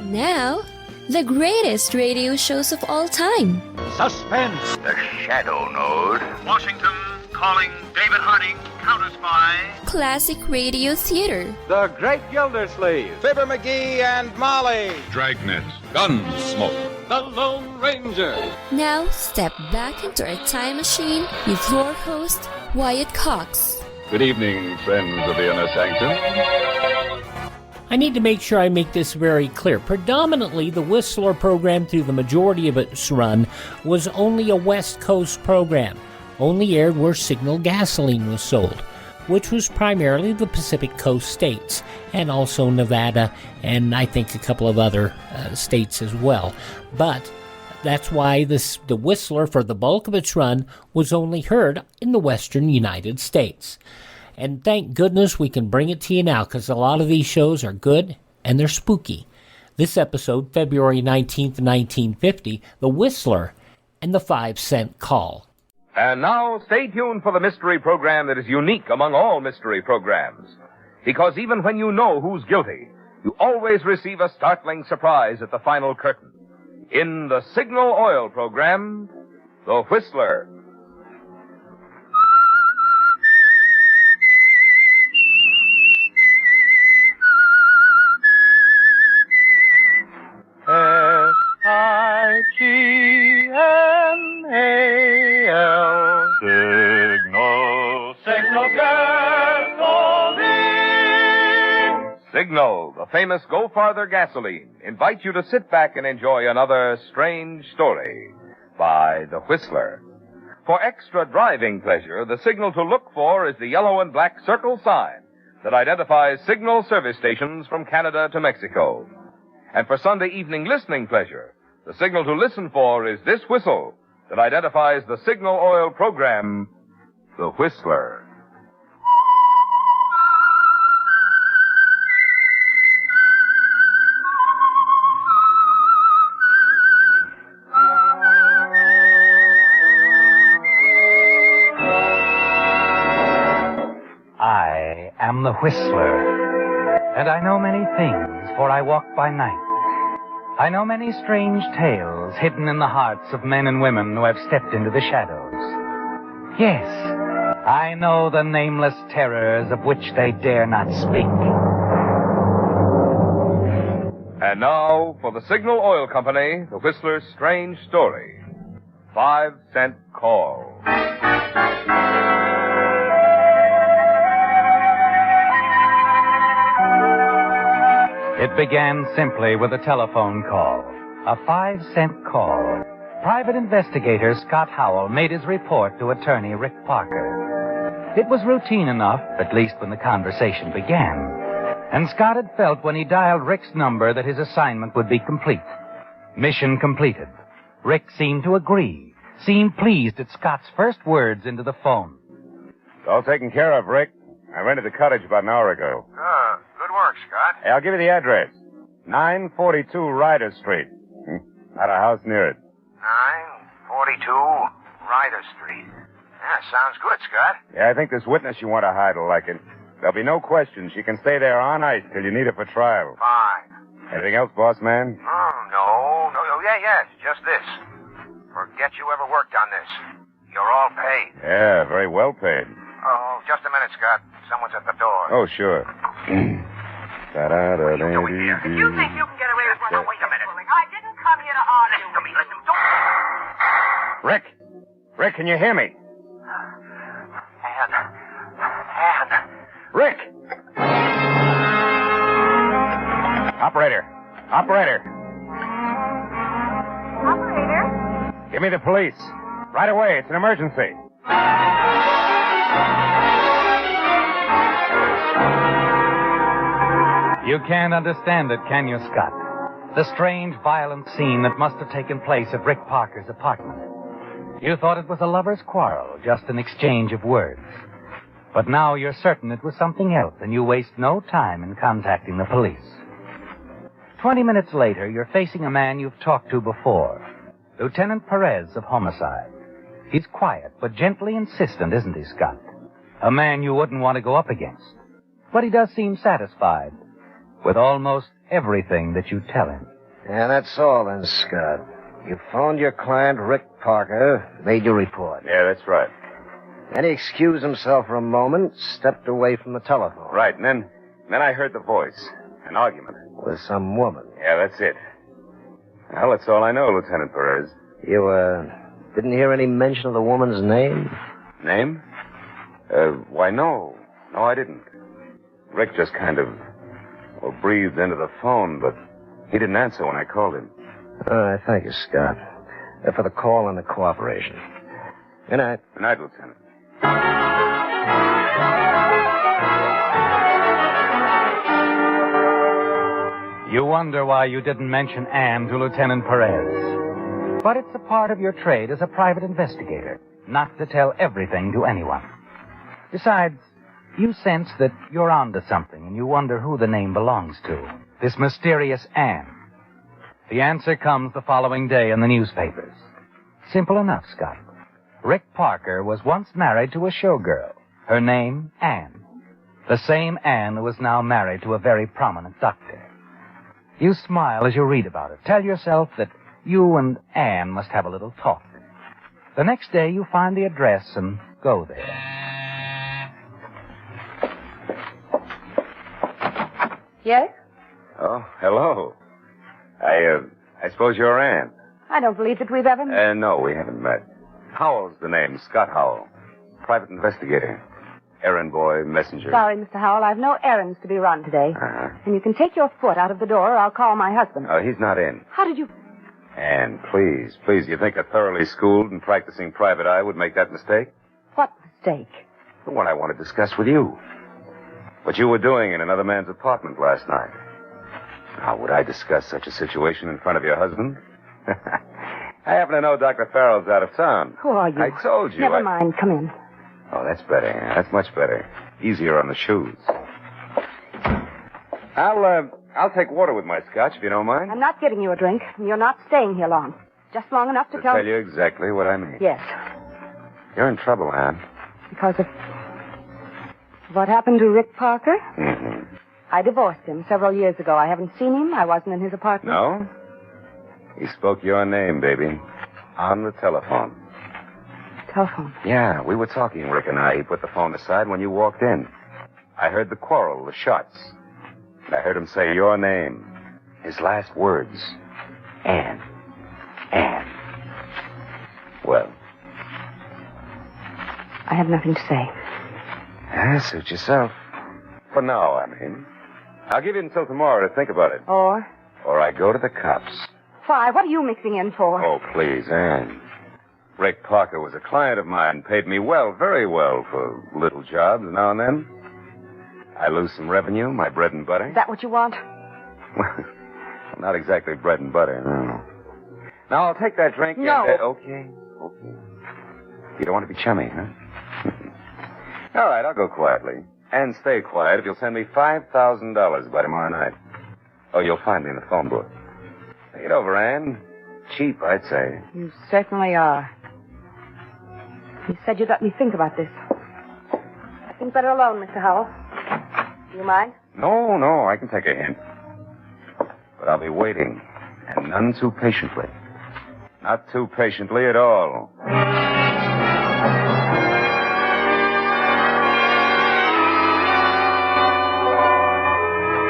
Now, the greatest radio shows of all time. Suspense. The Shadow Node. Washington calling David Harding, counter-spy. Classic radio theater. The Great Gildersleeve. Fibber McGee and Molly. Dragnet. Gunsmoke. The Lone Ranger. Now, step back into a time machine with your host, Wyatt Cox. Good evening, friends of the Inner Sanctum. I need to make sure I make this very clear. Predominantly, the Whistler program through the majority of its run was only a West Coast program. Only aired where Signal gasoline was sold, which was primarily the Pacific Coast states, and also Nevada, and I think a couple of other states as well. But that's why the Whistler, for the bulk of its run, was only heard in the western United States. And thank goodness we can bring it to you now, because a lot of these shows are good and they're spooky. This episode, February 19th, 1950, The Whistler and the 5-Cent Call. And now, stay tuned for the mystery program that is unique among all mystery programs. Because even when you know who's guilty, you always receive a startling surprise at the final curtain. In the Signal Oil program, The Whistler. S-I-G-N-A-L. Signal gasoline. Signal, the famous Go Farther gasoline, invites you to sit back and enjoy another strange story by The Whistler. For extra driving pleasure, the signal to look for is the yellow and black circle sign that identifies Signal service stations from Canada to Mexico. And for Sunday evening listening pleasure, the signal to listen for is this whistle that identifies the Signal Oil program, The Whistler. I am the Whistler, and I know many things, for I walk by night. I know many strange tales hidden in the hearts of men and women who have stepped into the shadows. Yes, I know the nameless terrors of which they dare not speak. And now, for the Signal Oil Company, The Whistler's strange story. 5-Cent Call. It began simply with a telephone call. A 5-cent call. Private investigator Scott Howell made his report to attorney Rick Parker. It was routine enough, at least when the conversation began. And Scott had felt when he dialed Rick's number that his assignment would be complete. Mission completed. Rick seemed to agree, seemed pleased at Scott's first words into the phone. It's all taken care of, Rick. I rented the cottage about an hour ago. Good work, Scott. Hey, I'll give you the address. 942 Ryder Street. Not a house near it. 942 Ryder Street. Yeah, sounds good, Scott. Yeah, I think this witness you want to hide will like it. There'll be no question. She can stay there on ice till you need her for trial. Fine. Anything else, boss man? No. Yes, just this. Forget you ever worked on this. You're all paid. Yeah, very well paid. Oh, just a minute, Scott. Someone's at the door. Oh, sure. What are you doing here? You think you can get away with what? Now, wait a minute. I didn't come here to argue. Listen to me. Don't... Rick, can you hear me? Ann. Rick! Operator. Operator? Give me the police. Right away. It's an emergency. You can't understand it, can you, Scott? The strange, violent scene that must have taken place at Rick Parker's apartment. You thought it was a lover's quarrel, just an exchange of words. But now you're certain it was something else, and you waste no time in contacting the police. 20 minutes later, you're facing a man you've talked to before, Lieutenant Perez of Homicide. He's quiet, but gently insistent, isn't he, Scott? A man you wouldn't want to go up against. But he does seem satisfied. with almost everything that you tell him. Yeah, that's all then, Scott. You phoned your client, Rick Parker, made your report. Yeah, that's right. Then he excused himself for a moment, stepped away from the telephone. Right, and then I heard the voice. An argument. With some woman. Yeah, that's it. Well, that's all I know, Lieutenant Perez. You, didn't hear any mention of the woman's name? Name? Why, no. No, I didn't. Rick just kind of, breathed into the phone, but he didn't answer when I called him. All right, thank you, Scott. For the call and the cooperation. Good night. Good night, Lieutenant. You wonder why you didn't mention Anne to Lieutenant Perez. But it's a part of your trade as a private investigator, not to tell everything to anyone. Besides, you sense that you're onto something, and you wonder who the name belongs to. This mysterious Anne. The answer comes the following day in the newspapers. Simple enough, Scott. Rick Parker was once married to a showgirl. Her name, Anne. The same Anne who is now married to a very prominent doctor. You smile as you read about it. Tell yourself that you and Anne must have a little talk. The next day you find the address and go there. Yes? Oh, hello. I suppose you're Ann. I don't believe that we've ever met. No, we haven't met. Howell's the name, Scott Howell. Private investigator. Errand boy, messenger. Sorry, Mr. Howell, I've no errands to be run today. Uh-huh. And you can take your foot out of the door or I'll call my husband. Oh, he's not in. How did you... Ann, please, you think a thoroughly schooled and practicing private eye would make that mistake? What mistake? The one I want to discuss with you. What you were doing in another man's apartment last night. How would I discuss such a situation in front of your husband? I happen to know Dr. Farrell's out of town. Who are you? I told you. Never mind. Come in. Oh, that's better. Yeah, that's much better. Easier on the shoes. I'll take water with my scotch, if you don't mind. I'm not getting you a drink. You're not staying here long. Just long enough to tell you exactly what I mean. Yes. You're in trouble, Ann. Because of what happened to Rick Parker? Mm-hmm. I divorced him several years ago. I haven't seen him. I wasn't in his apartment. No? He spoke your name, baby. On the telephone. Telephone? Yeah, we were talking, Rick and I. He put the phone aside when you walked in. I heard the quarrel, the shots. And I heard him say your name. His last words. Ann. Ann. Well. I have nothing to say. Suit yourself. For now, I mean. I'll give you until tomorrow to think about it. Or I go to the cops. Why? What are you mixing in for? Oh, please, Ann. Rick Parker was a client of mine, paid me well, very well, for little jobs now and then. I lose some revenue, my bread and butter. Is that what you want? Well, not exactly bread and butter, no. Now, I'll take that drink No. and... Okay. You don't want to be chummy, huh? All right, I'll go quietly. And stay quiet if you'll send me $5,000 by tomorrow night. Oh, you'll find me in the phone book. Take it over, Ann. Cheap, I'd say. You certainly are. You said you'd let me think about this. I think better alone, Mr. Howell. Do you mind? No, I can take a hint. But I'll be waiting, and none too patiently. Not too patiently at all.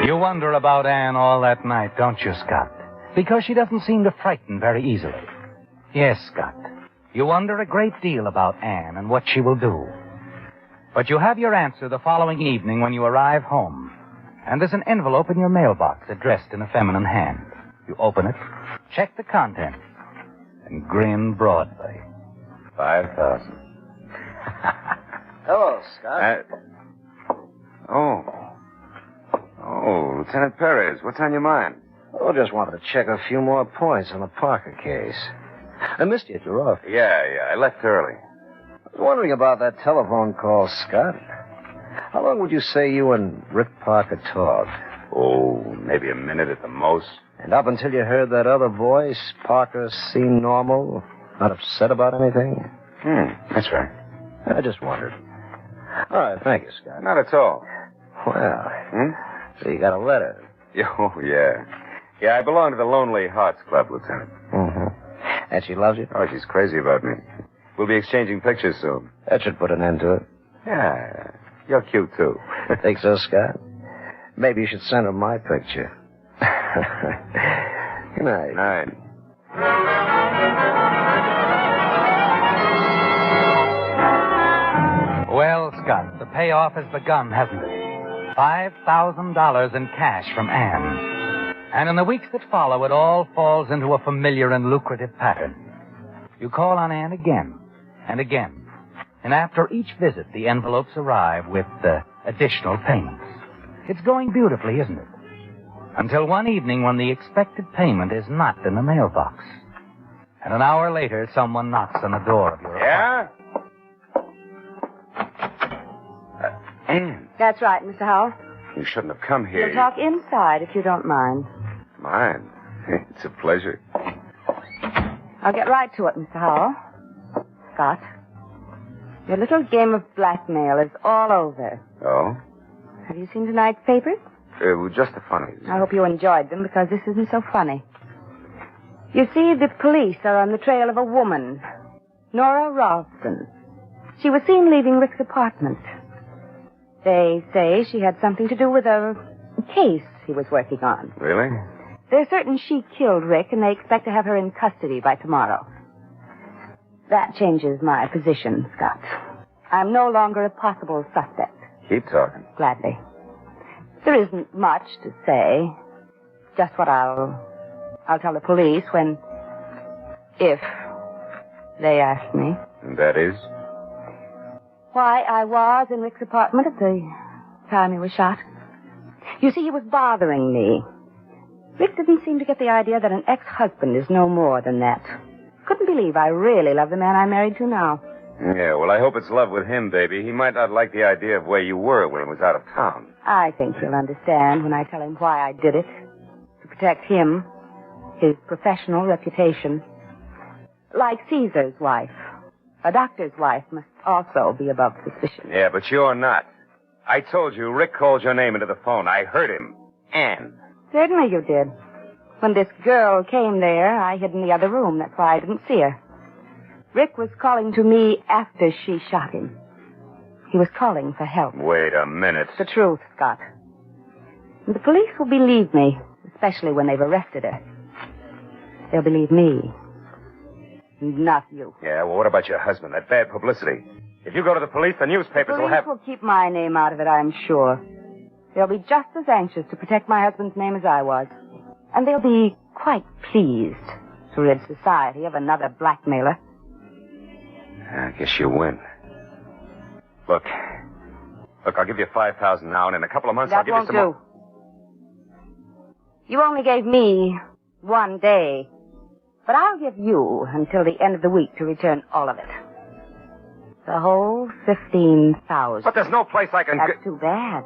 You wonder about Anne all that night, don't you, Scott? Because she doesn't seem to frighten very easily. Yes, Scott. You wonder a great deal about Anne and what she will do. But you have your answer the following evening when you arrive home. And there's an envelope in your mailbox addressed in a feminine hand. You open it, check the contents, and grin broadly. 5,000. Hello, Scott. Oh, Lieutenant Perez, what's on your mind? Oh, just wanted to check a few more points on the Parker case. I missed you at your office. Yeah, I left early. I was wondering about that telephone call, Scott. How long would you say you and Rick Parker talked? Oh, maybe a minute at the most. And up until you heard that other voice, Parker seemed normal, not upset about anything? That's right. I just wondered. All right, thank you, Scott. Not at all. Well, so you got a letter. Oh, yeah. Yeah, I belong to the Lonely Hearts Club, Lieutenant. Mm-hmm. And she loves you? Oh, she's crazy about me. We'll be exchanging pictures soon. That should put an end to it. Yeah, you're cute, too. Think so, Scott? Maybe you should send her my picture. Good night. Night. Well, Scott, the payoff has begun, hasn't it? $5,000 in cash from Anne. And in the weeks that follow, it all falls into a familiar and lucrative pattern. You call on Anne again and again. And after each visit, the envelopes arrive with additional payments. It's going beautifully, isn't it? Until one evening when the expected payment is not in the mailbox. And an hour later, someone knocks on the door of your apartment. Yeah? Anne. That's right, Mr. Howell. You shouldn't have come here. We'll talk inside if you don't mind. Mine? It's a pleasure. I'll get right to it, Mr. Howell. Scott, your little game of blackmail is all over. Oh? Have you seen tonight's papers? Just the funnies. I hope you enjoyed them, because this isn't so funny. You see, the police are on the trail of a woman, Nora Ralston. She was seen leaving Rick's apartment. They say she had something to do with a case he was working on. Really? They're certain she killed Rick, and they expect to have her in custody by tomorrow. That changes my position, Scott. I'm no longer a possible suspect. Keep talking. Gladly. There isn't much to say. Just what I'll tell the police if they ask me. And that is? Why I was in Rick's apartment at the time he was shot. You see, he was bothering me. Rick didn't seem to get the idea that an ex-husband is no more than that. Couldn't believe I really love the man I'm married to now. Yeah, well, I hope it's love with him, baby. He might not like the idea of where you were when he was out of town. I think he'll understand when I tell him why I did it. To protect him, his professional reputation. Like Caesar's wife. A doctor's wife must also be above suspicion. Yeah, but you're not. I told you, Rick called your name into the phone. I heard him. Anne. Certainly you did. When this girl came there, I hid in the other room. That's why I didn't see her. Rick was calling to me after she shot him. He was calling for help. Wait a minute. It's the truth, Scott. And the police will believe me, especially when they've arrested her. They'll believe me. Not you. Yeah, well, what about your husband? That bad publicity. If you go to the police, the newspapers will have... The police will keep my name out of it, I'm sure. They'll be just as anxious to protect my husband's name as I was. And they'll be quite pleased to rid society of another blackmailer. I guess you win. Look, I'll give you $5,000 now, and in a couple of months I'll give you some more. That won't do. You only gave me 1 day. But I'll give you until the end of the week to return all of it. The whole $15,000. But there's no place I can... That's too bad.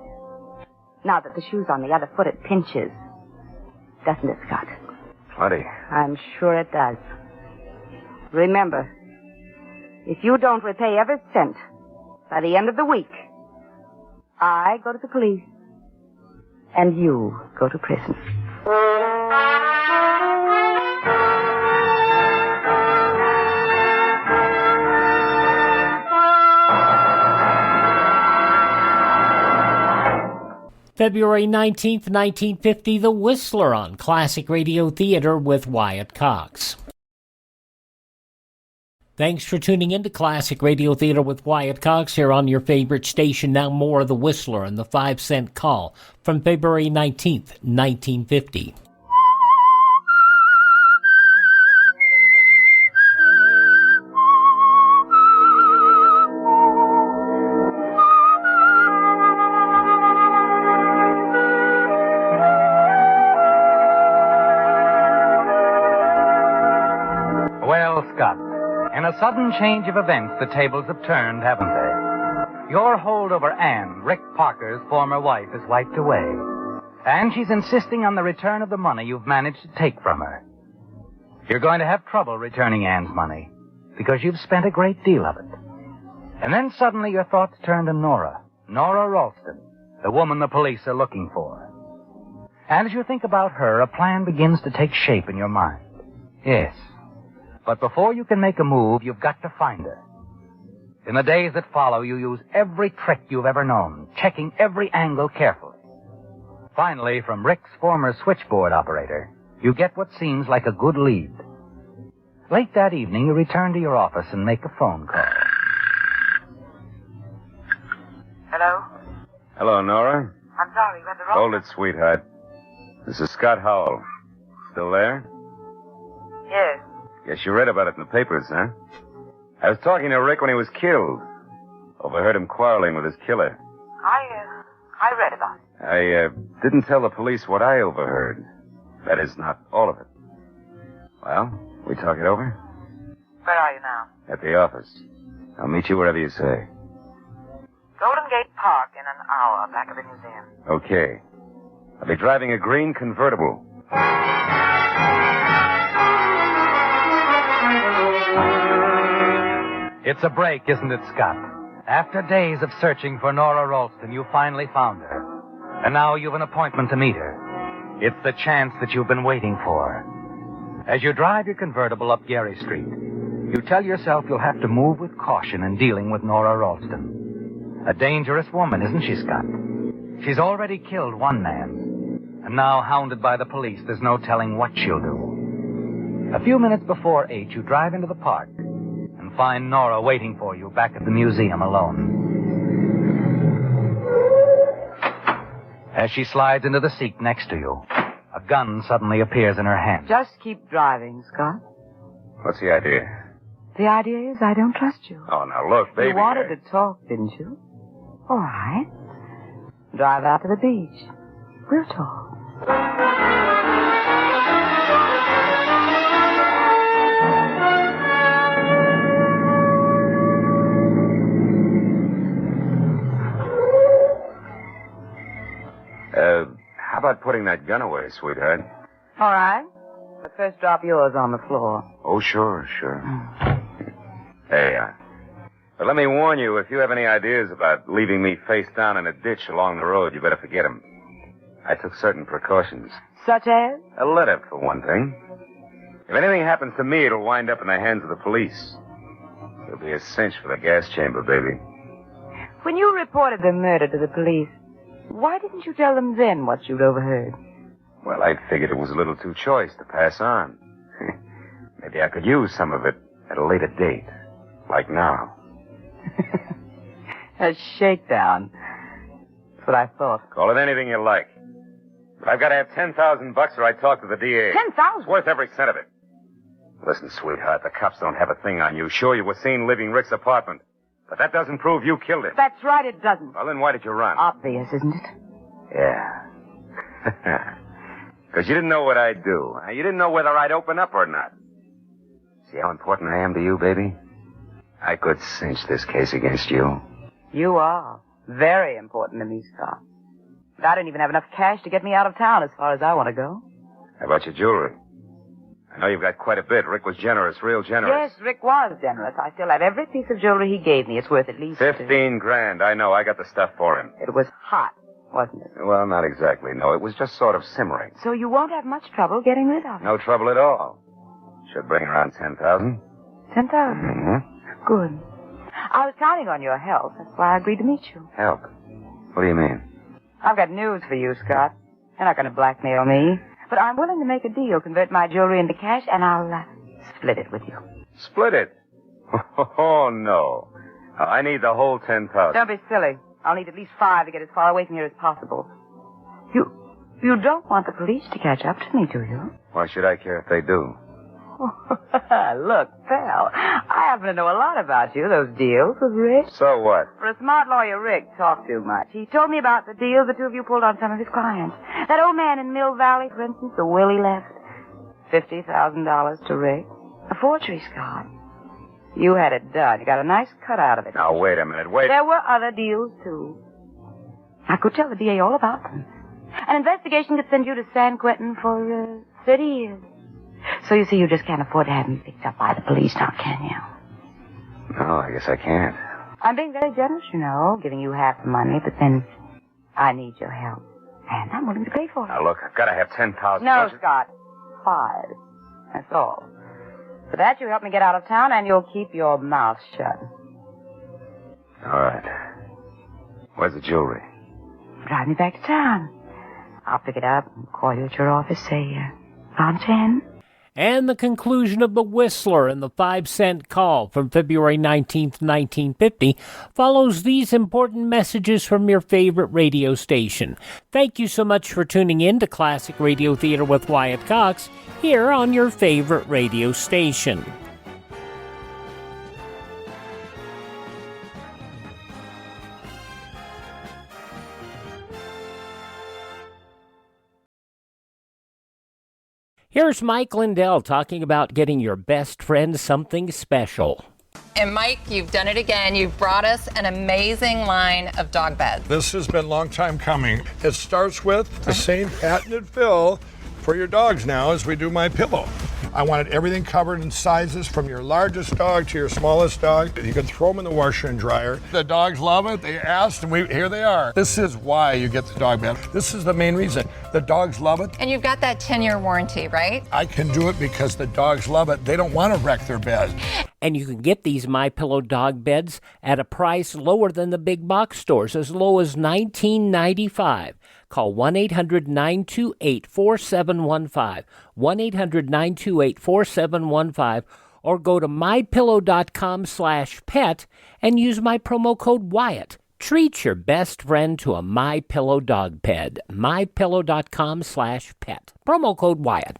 Now that the shoe's on the other foot, it pinches. Doesn't it, Scott? Plenty. I'm sure it does. Remember, if you don't repay every cent by the end of the week, I go to the police, and you go to prison. February 19th, 1950, The Whistler on Classic Radio Theater with Wyatt Cox. Thanks for tuning in to Classic Radio Theater with Wyatt Cox here on your favorite station. Now more of The Whistler and the 5-cent call from February 19th, 1950. Scott, in a sudden change of events, the tables have turned, haven't they? Your hold over Anne, Rick Parker's former wife, is wiped away. And she's insisting on the return of the money you've managed to take from her. You're going to have trouble returning Anne's money, because you've spent a great deal of it. And then suddenly your thoughts turn to Nora Ralston, the woman the police are looking for. And as you think about her, a plan begins to take shape in your mind. Yes. But before you can make a move, you've got to find her. In the days that follow, you use every trick you've ever known, checking every angle carefully. Finally, from Rick's former switchboard operator, you get what seems like a good lead. Late that evening, you return to your office and make a phone call. Hello? Hello, Nora. I'm sorry, you had the wrong... Hold it, sweetheart. This is Scott Howell. Still there? Yes. Guess you read about it in the papers, huh? I was talking to Rick when he was killed. Overheard him quarreling with his killer. I read about it. I didn't tell the police what I overheard. That is, not all of it. Well, we talk it over? Where are you now? At the office. I'll meet you wherever you say. Golden Gate Park in an hour, back of the museum. Okay. I'll be driving a green convertible. It's a break, isn't it, Scott? After days of searching for Nora Ralston, you finally found her. And now you've an appointment to meet her. It's the chance that you've been waiting for. As you drive your convertible up Gary Street, you tell yourself you'll have to move with caution in dealing with Nora Ralston. A dangerous woman, isn't she, Scott? She's already killed one man. And now, hounded by the police, there's no telling what she'll do. A few minutes before 8, you drive into the park and find Nora waiting for you back at the museum alone. As she slides into the seat next to you, a gun suddenly appears in her hand. Just keep driving, Scott. What's the idea? The idea is I don't trust you. Oh, now look, baby. You wanted to talk, didn't you? All right. Drive out to the beach. We'll talk. How about putting that gun away, sweetheart? All right. But first drop yours on the floor. Oh, sure. Hey, but let me warn you, if you have any ideas about leaving me face down in a ditch along the road, you better forget them. I took certain precautions. Such as? A letter, for one thing. If anything happens to me, it'll wind up in the hands of the police. It'll be a cinch for the gas chamber, baby. When you reported the murder to the police, why didn't you tell them then what you'd overheard? Well, I figured it was a little too choice to pass on. Maybe I could use some of it at a later date. Like now. A shakedown. That's what I thought. Call it anything you like. But I've got to have $10,000 or I talk to the DA. 10,000? It's worth every cent of it. Listen, sweetheart, the cops don't have a thing on you. Sure, you were seen leaving Rick's apartment. But that doesn't prove you killed him. That's right, it doesn't. Well, then why did you run? Obvious, isn't it? Yeah. Because you didn't know what I'd do. You didn't know whether I'd open up or not. See how important I am to you, baby? I could cinch this case against you. You are. Very important to me, Scott. But I don't even have enough cash to get me out of town as far as I want to go. How about your jewelry? I know you've got quite a bit. Rick was generous, real generous. Yes, Rick was generous. I still have every piece of jewelry he gave me. It's worth at least... 15 grand. I know. I got the stuff for him. It was hot, wasn't it? Well, not exactly. No, it was just sort of simmering. So you won't have much trouble getting rid of it? No trouble at all. Should bring around 10,000. 10,000? Mm-hmm. Good. I was counting on your help. That's why I agreed to meet you. Help? What do you mean? I've got news for you, Scott. You're not going to blackmail me. But I'm willing to make a deal, convert my jewelry into cash, and I'll split it with you. Split it? Oh, no. I need the whole 10,000. Don't be silly. I'll need at least 5 to get as far away from here as possible. You don't want the police to catch up to me, do you? Why should I care if they do? Look, pal, I happen to know a lot about you, those deals with Rick. So what? For a smart lawyer, Rick talked too much. He told me about the deals the two of you pulled on some of his clients. That old man in Mill Valley, for instance, the will he left. $50,000 to Rick. A forgery, Scott. You had it done. You got a nice cut out of it. Now, wait a minute. Wait. There were other deals, too. I could tell the DA all about them. An investigation could send you to San Quentin for 30 years. So you see, you just can't afford to have me picked up by the police now, can you? No, I guess I can't. I'm being very generous, you know, giving you half the money, but then I need your help. And I'm willing to pay for it. Now, look, I've got to have 10,000. No, Scott. 5. That's all. For that, you help me get out of town, and you'll keep your mouth shut. All right. Where's the jewelry? Drive me back to town. I'll pick it up and call you at your office, say, around 10. And the conclusion of The Whistler and the 5-cent call from February 19th, 1950 follows these important messages from your favorite radio station. Thank you so much for tuning in to Classic Radio Theater with Wyatt Cox here on your favorite radio station. Here's Mike Lindell talking about getting your best friend something special. And Mike, you've done it again. You've brought us an amazing line of dog beds. This has been a long time coming. It starts with the same patented fill for your dogs now as we do my pillow. I wanted everything covered in sizes from your largest dog to your smallest dog. You can throw them in the washer and dryer. The dogs love it. They asked, and here they are. This is why you get the dog bed. This is the main reason. The dogs love it. And you've got that 10-year warranty, right? I can do it because the dogs love it. They don't want to wreck their bed. And you can get these MyPillow dog beds at a price lower than the big box stores, as low as $19.95. Call 1-800-928-4715, 1-800-928-4715, or go to mypillow.com/pet and use my promo code Wyatt. Treat your best friend to a MyPillow dog bed, mypillow.com/pet. Promo code Wyatt.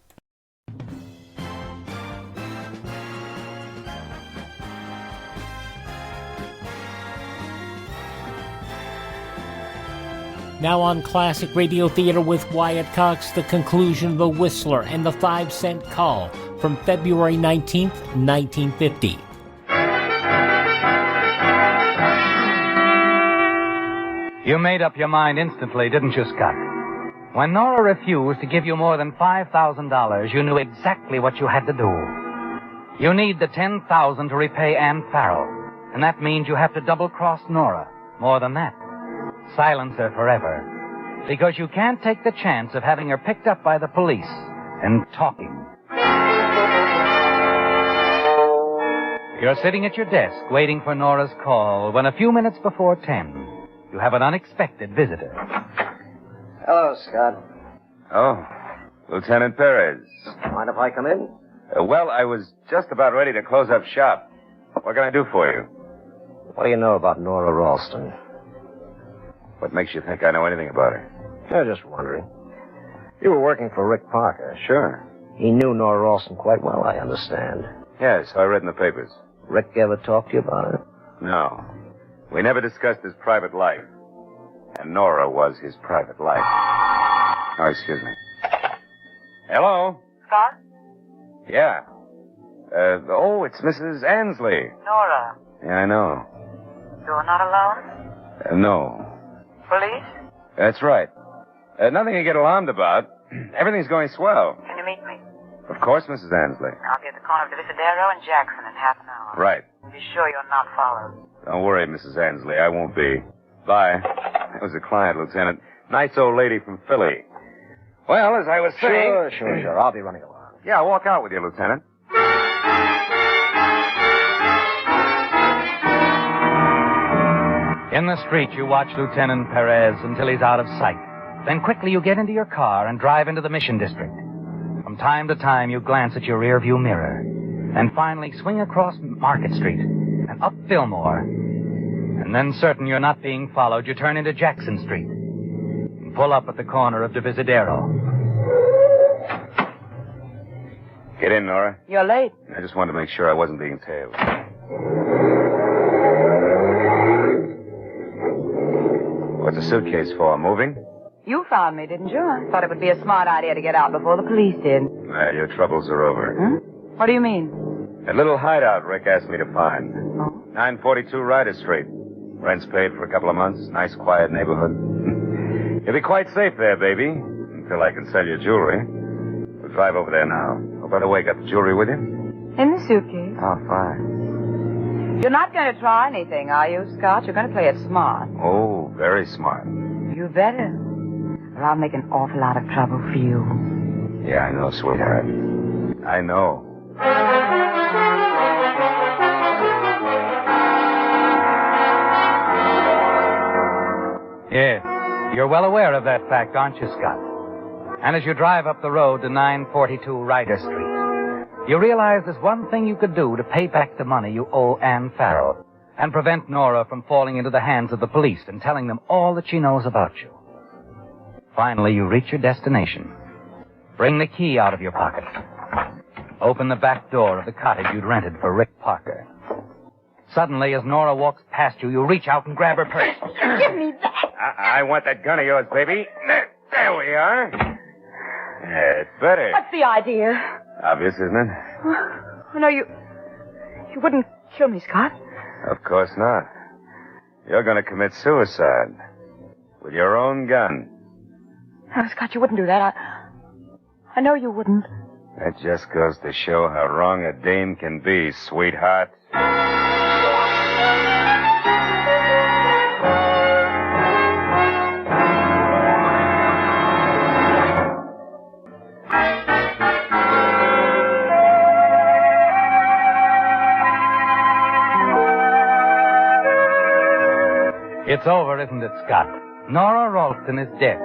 Now on Classic Radio Theater with Wyatt Cox, the conclusion of The Whistler and the 5-cent call from February 19th, 1950. You made up your mind instantly, didn't you, Scott? When Nora refused to give you more than $5,000, you knew exactly what you had to do. You need the $10,000 to repay Ann Farrell, and that means you have to double-cross Nora. More than that. Silence her forever. Because you can't take the chance of having her picked up by the police and talking. You're sitting at your desk waiting for Nora's call when a few minutes before 10, you have an unexpected visitor. Hello, Scott. Oh, Lieutenant Perez. Mind if I come in? Well, I was just about ready to close up shop. What can I do for you? What do you know about Nora Ralston? What makes you think I know anything about her? I'm just wondering. You were working for Rick Parker. Sure. He knew Nora Ralston quite well, I understand. Yes, I read in the papers. Rick ever talked to you about her? No. We never discussed his private life. And Nora was his private life. Oh, excuse me. Hello? Scott? Yeah. It's Mrs. Ansley. Nora, Yeah, I know. you're not alone? No. Police? That's right. Nothing to get alarmed about. Everything's going swell. Can you meet me? Of course, Mrs. Ansley. I'll be at the corner of Divisadero and Jackson in half an hour. Right. Be sure you're not followed. Don't worry, Mrs. Ansley. I won't be. Bye. That was a client, Lieutenant. Nice old lady from Philly. Well, as I was saying... Sure. I'll be running along. Yeah, I'll walk out with you, Lieutenant. In the street, you watch Lieutenant Perez until he's out of sight. Then quickly you get into your car and drive into the Mission District. From time to time, you glance at your rearview mirror. And finally swing across Market Street and up Fillmore. And then, certain you're not being followed, you turn into Jackson Street and pull up at the corner of Divisadero. Get in, Nora. You're late. I just wanted to make sure I wasn't being tailed. What's the suitcase for? Moving? You found me, didn't you? I thought it would be a smart idea to get out before the police did. Your troubles are over. Huh? What do you mean? That little hideout Rick asked me to find. 942 Ryder Street. Rent's paid for a couple of months. Nice, quiet neighborhood. You'll be quite safe there, baby. Until I can sell your jewelry. We'll drive over there now. Oh, by the way, got the jewelry with you? In the suitcase. Oh, fine. You're not going to try anything, are you, Scott? You're going to play it smart. Oh, very smart. You better. or I'll make an awful lot of trouble for you. Yeah, I know, sweetheart. I know. Yes, you're well aware of that fact, aren't you, Scott? And as you drive up the road to 942 Ryder Street, you realize there's one thing you could do to pay back the money you owe Ann Farrell and prevent Nora from falling into the hands of the police and telling them all that she knows about you. Finally, you reach your destination. Bring the key out of your pocket. Open the back door of the cottage you'd rented for Rick Parker. Suddenly, as Nora walks past you, you reach out and grab her purse. Give me that. I want that gun of yours, baby. There we are. Yeah, it's better. What's the idea? Obvious, isn't it? Oh, no, you wouldn't kill me, Scott. Of course not. You're going to commit suicide with your own gun. Oh, Scott, you wouldn't do that. I know you wouldn't. That just goes to show how wrong a dame can be, sweetheart. It's over, isn't it, Scott? Nora Ralston is dead.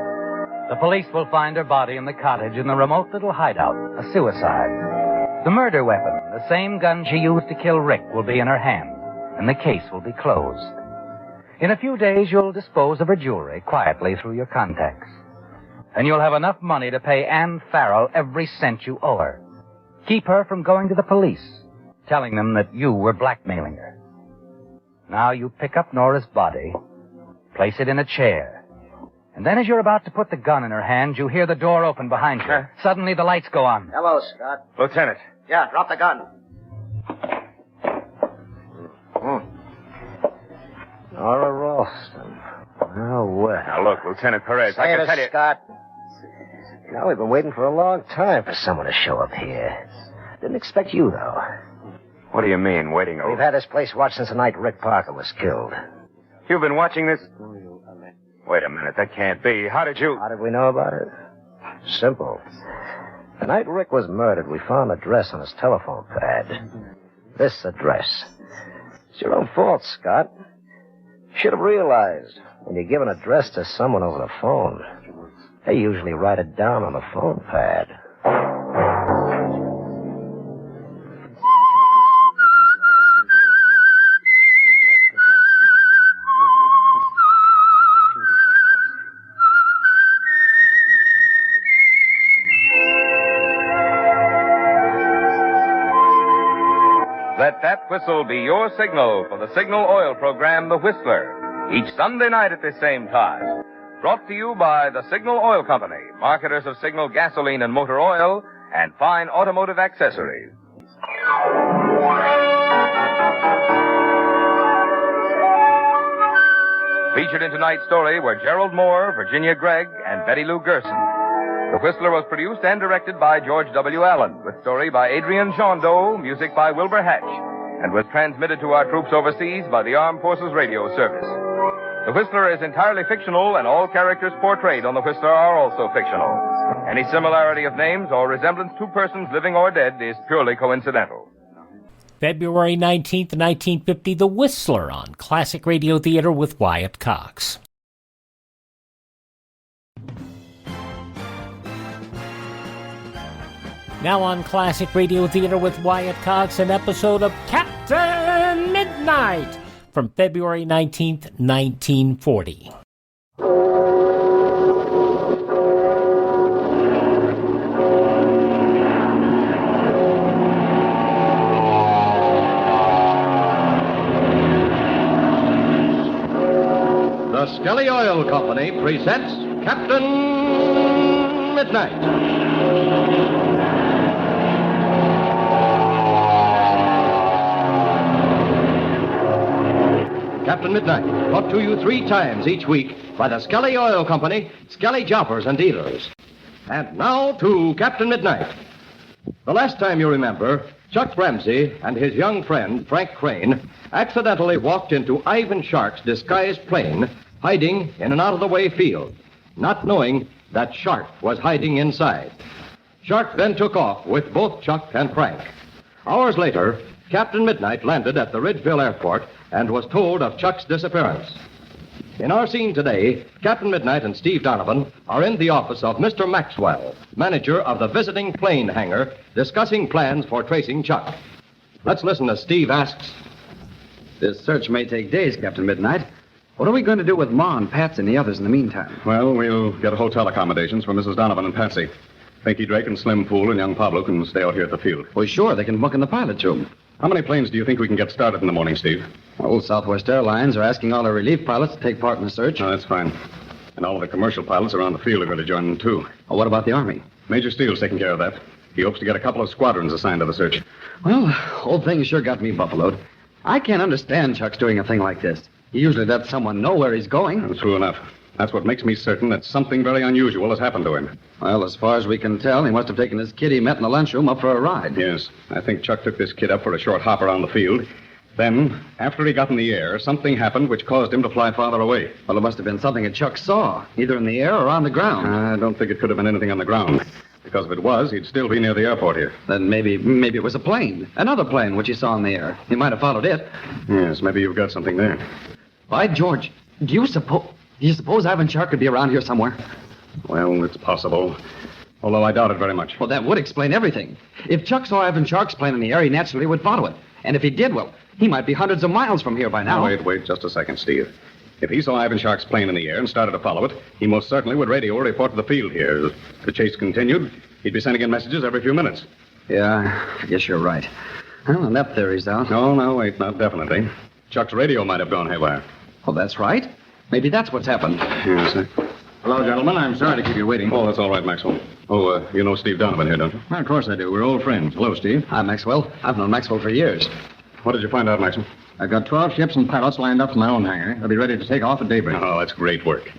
The police will find her body in the cottage in the remote little hideout, a suicide. The murder weapon, the same gun she used to kill Rick, will be in her hand, and the case will be closed. In a few days, you'll dispose of her jewelry quietly through your contacts. And you'll have enough money to pay Ann Farrell every cent you owe her. Keep her from going to the police, telling them that you were blackmailing her. Now you pick up Nora's body, place it in a chair, and then as you're about to put the gun in her hand, you hear the door open behind you. Suddenly the lights go on. Hello, Scott. Lieutenant. Yeah, drop the gun. Nora Ralston. Oh, well. Now, look, Lieutenant Perez, I can tell you... Scott. You know, we've been waiting for a long time for someone to show up here. Didn't expect you, though. What do you mean, waiting over? We've had this place watched since the night Rick Parker was killed. You've been watching this? Wait a minute, that can't be. How did you... How did we know about it? Simple. The night Rick was murdered, we found an address on his telephone pad. This address. It's your own fault, Scott. You should have realized when you give an address to someone over the phone, they usually write it down on the phone pad. Let that whistle be your signal for the Signal Oil program, The Whistler, each Sunday night at this same time. Brought to you by the Signal Oil Company, marketers of Signal gasoline and motor oil, and fine automotive accessories. Featured in tonight's story were Gerald Moore, Virginia Gregg, and Betty Lou Gerson. The Whistler was produced and directed by George W. Allen, with story by Adrian Jondeau, music by Wilbur Hatch, and was transmitted to our troops overseas by the Armed Forces Radio Service. The Whistler is entirely fictional, and all characters portrayed on The Whistler are also fictional. Any similarity of names or resemblance to persons living or dead is purely coincidental. February 19th, 1950, The Whistler on Classic Radio Theater with Wyatt Cox. Now on Classic Radio Theater with Wyatt Cox, an episode of Captain Midnight from February 19th, 1940. The Skelly Oil Company presents Captain Midnight. Captain Midnight, brought to you 3 times each week by the Skelly Oil Company, Skelly Jobbers and Dealers. And now to Captain Midnight. The last time you remember, Chuck Ramsey and his young friend, Frank Crane, accidentally walked into Ivan Shark's disguised plane, hiding in an out-of-the-way field, not knowing that Shark was hiding inside. Shark then took off with both Chuck and Frank. Hours later, Captain Midnight landed at the Ridgeville Airport and was told of Chuck's disappearance. In our scene today, Captain Midnight and Steve Donovan are in the office of Mr. Maxwell, manager of the visiting plane hangar, discussing plans for tracing Chuck. Let's listen as Steve asks. This search may take days, Captain Midnight. What are we going to do with Ma and Patsy and the others in the meantime? Well, we'll get hotel accommodations for Mrs. Donovan and Patsy. Pinky Drake and Slim Pool and young Pablo can stay out here at the field. Well, sure, they can book in the pilot's room. How many planes do you think we can get started in the morning, Steve? Well, Southwest Airlines are asking all their relief pilots to take part in the search. Oh, that's fine. And all of the commercial pilots around the field are going to join them, too. Well, what about the Army? Major Steele's taking care of that. He hopes to get a couple of squadrons assigned to the search. Well, whole thing sure got me buffaloed. I can't understand Chuck's doing a thing like this. He usually lets someone know where he's going. True enough. That's what makes me certain that something very unusual has happened to him. Well, as far as we can tell, he must have taken his kid he met in the lunchroom up for a ride. Yes. I think Chuck took this kid up for a short hop around the field. Then, after he got in the air, something happened which caused him to fly farther away. Well, it must have been something that Chuck saw, either in the air or on the ground. I don't think it could have been anything on the ground. Because if it was, he'd still be near the airport here. Then maybe it was a plane. Another plane which he saw in the air. He might have followed it. Yes, maybe you've got something there. By George, do you suppose Ivan Shark could be around here somewhere? Well, it's possible. Although I doubt it very much. Well, that would explain everything. If Chuck saw Ivan Shark's plane in the air, he naturally would follow it. And if he did, well, he might be hundreds of miles from here by now. Wait just a second, Steve. If he saw Ivan Shark's plane in the air and started to follow it, he most certainly would radio a report to the field here. If the chase continued, he'd be sending in messages every few minutes. Yeah, I guess you're right. Well, and that theory's out. No, wait, not definitely. Chuck's radio might have gone haywire. Oh, that's right. Maybe that's what's happened. Yes, sir. Hello, gentlemen. I'm sorry to keep you waiting. Oh, that's all right, Maxwell. Oh, you know Steve Donovan here, don't you? Well, of course I do. We're old friends. Hello, Steve. Hi, Maxwell. I've known Maxwell for years. What did you find out, Maxwell? I've got 12 ships and pilots lined up from my own hangar. They'll be ready to take off at daybreak. Oh, that's great work.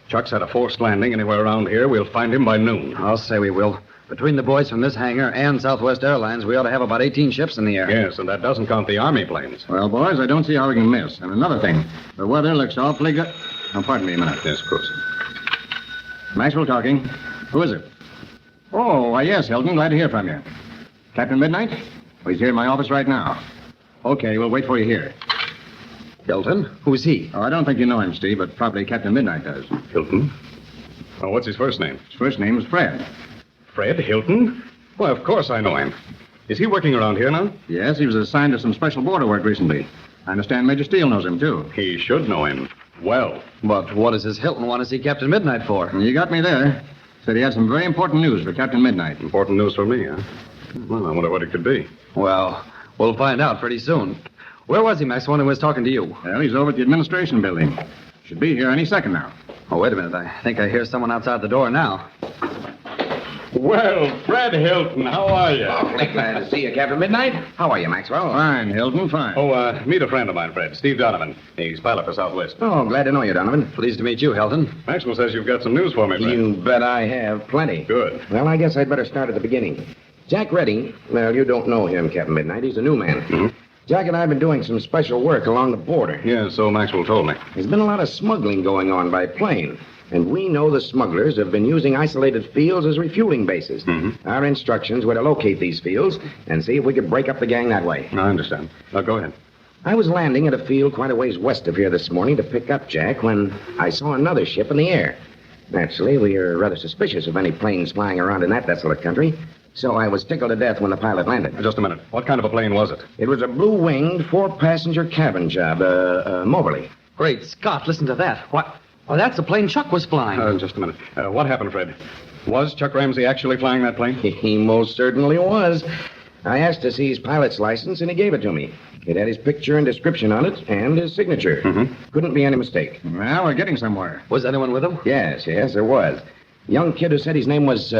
Chuck's had a forced landing anywhere around here. We'll find him by noon. I'll say we will. Between the boys from this hangar and Southwest Airlines, we ought to have about 18 ships in the air. Yes, and that doesn't count the Army planes. Well, boys, I don't see how we can miss. And another thing, the weather looks awfully good. Oh, pardon me a minute. Yes, of course. Maxwell talking. Who is it? Oh, yes, Hilton. Glad to hear from you. Captain Midnight? Well, he's here in my office right now. Okay, we'll wait for you here. Hilton? Who's he? Oh, I don't think you know him, Steve, but probably Captain Midnight does. Hilton? Oh, what's his first name? His first name is Fred. Fred Hilton? Well, of course I know him. Is he working around here now? Yes, he was assigned to some special border work recently. I understand Major Steele knows him, too. He should know him. Well. But what does this Hilton want to see Captain Midnight for? You got me there. Said he had some very important news for Captain Midnight. Important news for me, huh? Well, I wonder what it could be. Well, we'll find out pretty soon. Where was he, Max, when he was talking to you? Well, he's over at the administration building. Should be here any second now. Oh, wait a minute. I think I hear someone outside the door now. Well, Fred Hilton, how are you? Awfully glad to see you, Captain Midnight. How are you, Maxwell? Fine, Hilton, fine. Oh, meet a friend of mine, Fred, Steve Donovan. He's pilot for Southwest. Oh, glad to know you, Donovan. Pleased to meet you, Hilton. Maxwell says you've got some news for me, Fred. You bet I have. Plenty. Good. Well, I guess I'd better start at the beginning. Jack Redding, well, you don't know him, Captain Midnight. He's a new man. Mm-hmm. Jack and I have been doing some special work along the border. Yeah, so Maxwell told me. There's been a lot of smuggling going on by plane. And we know the smugglers have been using isolated fields as refueling bases. Mm-hmm. Our instructions were to locate these fields and see if we could break up the gang that way. I understand. Now, go ahead. I was landing at a field quite a ways west of here this morning to pick up Jack when I saw another ship in the air. Naturally, we are rather suspicious of any planes flying around in that desolate country, so I was tickled to death when the pilot landed. Just a minute. What kind of a plane was it? It was a blue-winged, four-passenger cabin job, Moberly. Great Scott, listen to that. What? Oh, that's the plane Chuck was flying. Just a minute. What happened, Fred? Was Chuck Ramsey actually flying that plane? He most certainly was. I asked to see his pilot's license, and he gave it to me. It had his picture and description on it, and his signature. Mm-hmm. Couldn't be any mistake. Well, we're getting somewhere. Was anyone with him? Yes, there was. Young kid who said his name was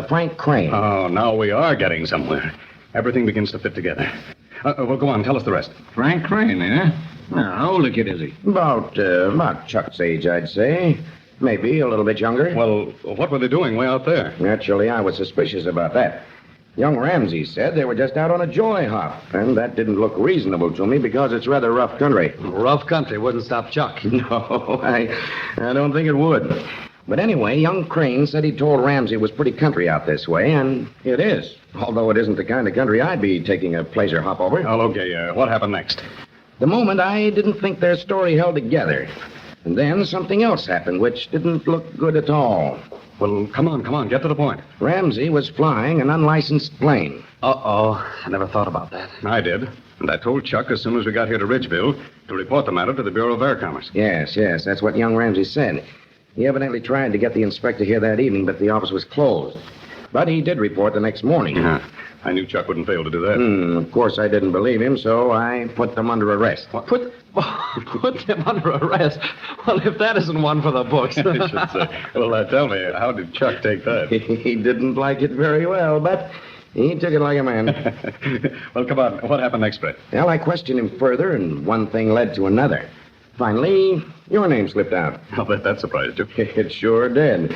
Frank Crane. Oh, now we are getting somewhere. Everything begins to fit together. Well, go on. Tell us the rest. Frank Crane, eh? Now, how old a kid is he? About Chuck's age, I'd say. Maybe a little bit younger. Well, what were they doing way out there? Naturally, I was suspicious about that. Young Ramsey said they were just out on a joy hop, and that didn't look reasonable to me because it's rather rough country. Rough country wouldn't stop Chuck. No, I don't think it would. But anyway, young Crane said he told Ramsey it was pretty country out this way, and it is. Although it isn't the kind of country I'd be taking a pleasure hop over. Oh, okay. What happened next? The moment I didn't think their story held together. And then something else happened, which didn't look good at all. Well, come on. Get to the point. Ramsey was flying an unlicensed plane. Uh-oh. I never thought about that. I did. And I told Chuck as soon as we got here to Ridgeville to report the matter to the Bureau of Air Commerce. Yes, that's what young Ramsey said. He evidently tried to get the inspector here that evening, but the office was closed. But he did report the next morning. Yeah. I knew Chuck wouldn't fail to do that. Of course, I didn't believe him, so I put them under arrest. What? Put them under arrest? Well, if that isn't one for the books. I should say. Well, tell me, how did Chuck take that? He didn't like it very well, but he took it like a man. Well, come on. What happened next, Fred? Well, I questioned him further, and one thing led to another. Finally, your name slipped out. I'll bet that surprised you. It sure did.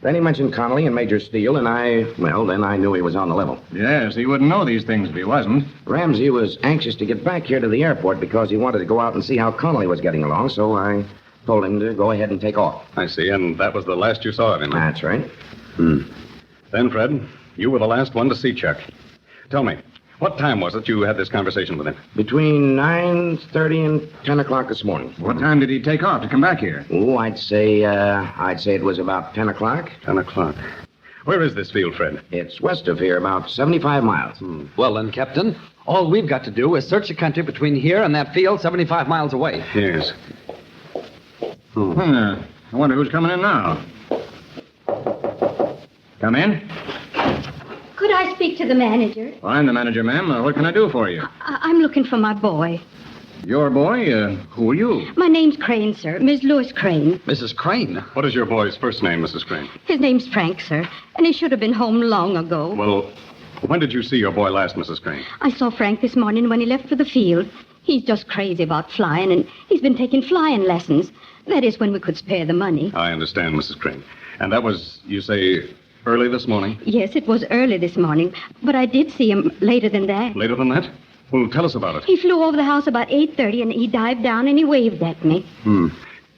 Then he mentioned Connolly and Major Steele, and then I knew he was on the level. Yes, he wouldn't know these things if he wasn't. Ramsey was anxious to get back here to the airport because he wanted to go out and see how Connolly was getting along, so I told him to go ahead and take off. I see, and that was the last you saw of him. That's right. Then, Fred, you were the last one to see Chuck. Tell me, what time was it you had this conversation with him? Between 9:30 and 10 o'clock this morning. What time did he take off to come back here? Oh, I'd say it was about 10 o'clock. 10 o'clock. Where is this field, Fred? It's west of here, about 75 miles. Well, then, Captain, all we've got to do is search the country between here and that field 75 miles away. Yes. I wonder who's coming in now. Come in. Could I speak to the manager? Well, I'm the manager, ma'am. What can I do for you? I'm looking for my boy. Your boy? Who are you? My name's Crane, sir. Miss Louis Crane. Mrs. Crane? What is your boy's first name, Mrs. Crane? His name's Frank, sir. And he should have been home long ago. Well, when did you see your boy last, Mrs. Crane? I saw Frank this morning when he left for the field. He's just crazy about flying, and he's been taking flying lessons. That is when we could spare the money. I understand, Mrs. Crane. And that was, you say, early this morning? Yes, it was early this morning, but I did see him later than that. Later than that? Well, tell us about it. He flew over the house about 8:30, and he dived down and he waved at me.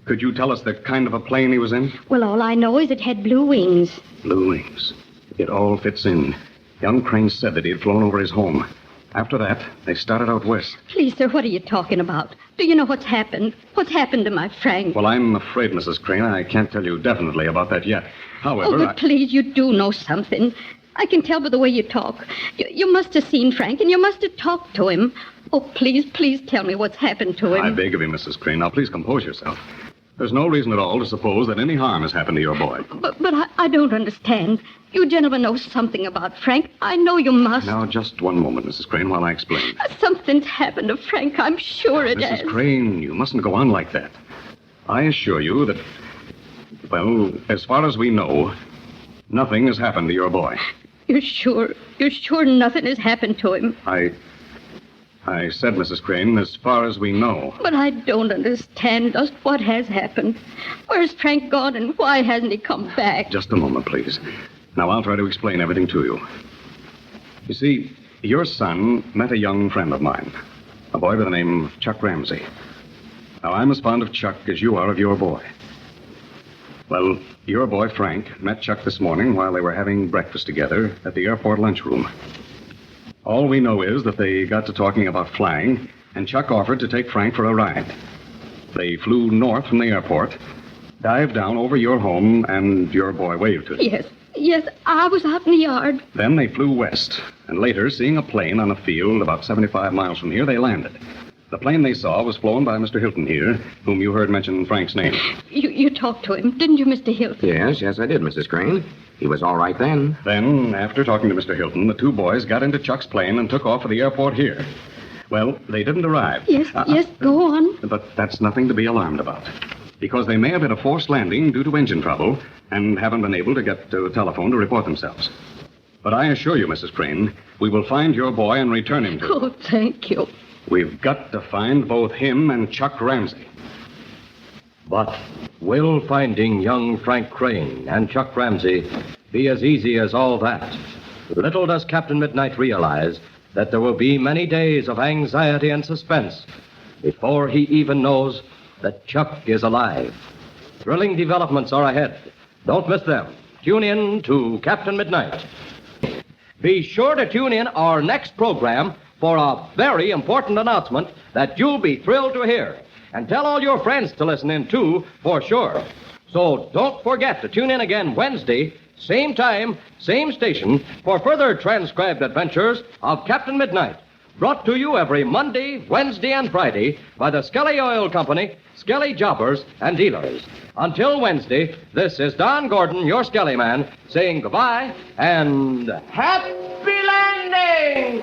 Could you tell us the kind of a plane he was in? Well, all I know is it had blue wings. Blue wings. It all fits in. Young Crane said that he had flown over his home. After that, they started out west. Please, sir, what are you talking about? Do you know what's happened? What's happened to my Frank? Well, I'm afraid, Mrs. Crane, I can't tell you definitely about that yet. However, but please, you do know something. I can tell by the way you talk. You must have seen Frank, and you must have talked to him. Oh, please tell me what's happened to him. I beg of you, Mrs. Crane. Now, please compose yourself. There's no reason at all to suppose that any harm has happened to your boy. But I don't understand. You gentlemen know something about Frank. I know you must. Now, just one moment, Mrs. Crane, while I explain. Something's happened to Frank. I'm sure it has. Mrs. Crane, you mustn't go on like that. I assure you that, well, as far as we know, nothing has happened to your boy. You're sure? You're sure nothing has happened to him? I said, Mrs. Crane, as far as we know. But I don't understand just what has happened. Where's Frank gone, and why hasn't he come back? Just a moment, please. Now, I'll try to explain everything to you. You see, your son met a young friend of mine, a boy by the name of Chuck Ramsey. Now, I'm as fond of Chuck as you are of your boy. Well, your boy, Frank, met Chuck this morning while they were having breakfast together at the airport lunchroom. All we know is that they got to talking about flying, and Chuck offered to take Frank for a ride. They flew north from the airport, dived down over your home, and your boy waved to you. Yes, I was out in the yard. Then they flew west, and later, seeing a plane on a field about 75 miles from here, they landed. The plane they saw was flown by Mr. Hilton here, whom you heard mention Frank's name. You talked to him, didn't you, Mr. Hilton? Yes, I did, Mrs. Crane. He was all right then. Then, after talking to Mr. Hilton, the two boys got into Chuck's plane and took off for the airport here. Well, they didn't arrive. Yes, go on. But that's nothing to be alarmed about. Because they may have hit a forced landing due to engine trouble and haven't been able to get to a telephone to report themselves. But I assure you, Mrs. Crane, we will find your boy and return him to you. Oh, thank you. We've got to find both him and Chuck Ramsey. But will finding young Frank Crane and Chuck Ramsey be as easy as all that? Little does Captain Midnight realize that there will be many days of anxiety and suspense before he even knows that Chuck is alive. Thrilling developments are ahead Don't miss them. Tune in to Captain Midnight. Be sure to tune in our next program for a very important announcement that you'll be thrilled to hear. And tell all your friends to listen in, too, for sure. So don't forget to tune in again Wednesday, same time, same station, for further transcribed adventures of Captain Midnight. Brought to you every Monday, Wednesday, and Friday by the Skelly Oil Company, Skelly Jobbers, and Dealers. Until Wednesday, this is Don Gordon, your Skelly Man, saying goodbye and happy landing!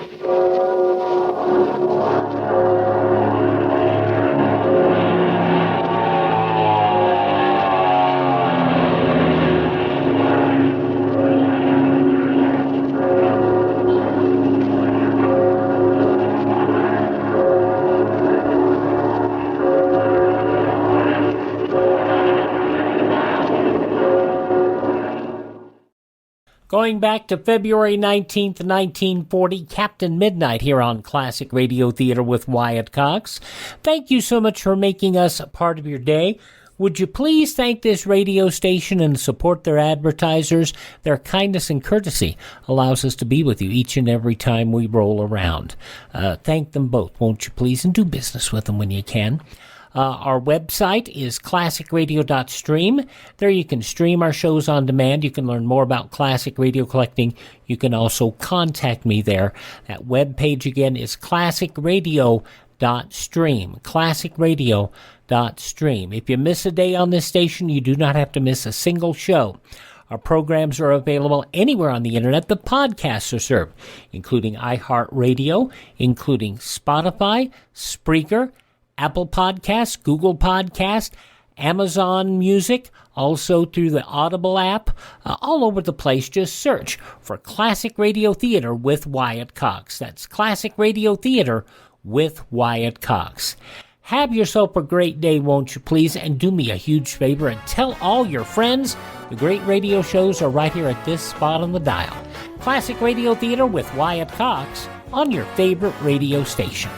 Going back to February 19th, 1940, Captain Midnight here on Classic Radio Theater with Wyatt Cox. Thank you so much for making us a part of your day. Would you please thank this radio station and support their advertisers? Their kindness and courtesy allows us to be with you each and every time we roll around. Thank them both, won't you please, and do business with them when you can. Our website is classicradio.stream. There you can stream our shows on demand. You can learn more about classic radio collecting. You can also contact me there. That webpage again is classicradio.stream. Classicradio.stream. If you miss a day on this station, you do not have to miss a single show. Our programs are available anywhere on the internet. The podcasts are served, including iHeartRadio, including Spotify, Spreaker, Apple Podcasts, Google Podcasts, Amazon Music, also through the Audible app, all over the place. Just search for Classic Radio Theater with Wyatt Cox. That's Classic Radio Theater with Wyatt Cox. Have yourself a great day, won't you please? And do me a huge favor and tell all your friends the great radio shows are right here at this spot on the dial. Classic Radio Theater with Wyatt Cox on your favorite radio station.